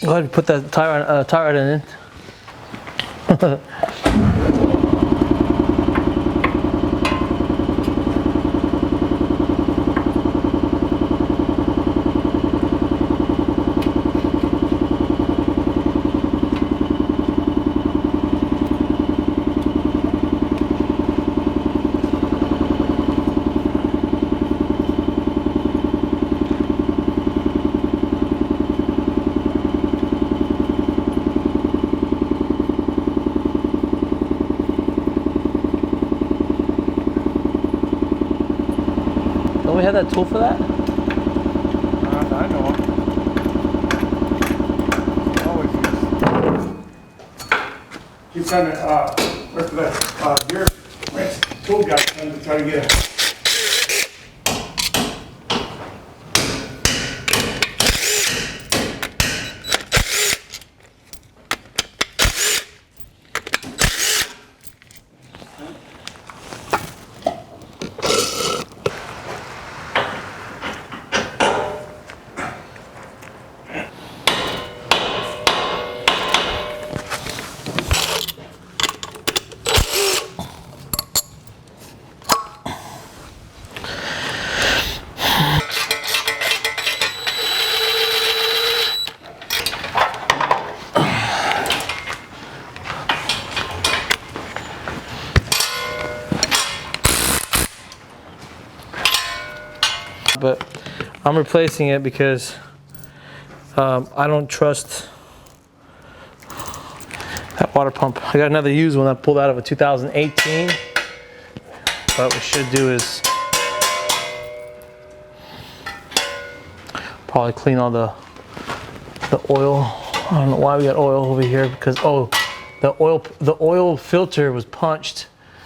Go ahead and put that tire iron in. Don't we have that tool for that? I know. Always use. Keep sending, where's that, your wrench tool guy to try to get it. But I'm replacing it because I don't trust that water pump. I got another used one I pulled out of a 2018. What we should do is probably clean all the oil. I don't know why we got oil over here because the oil filter was punched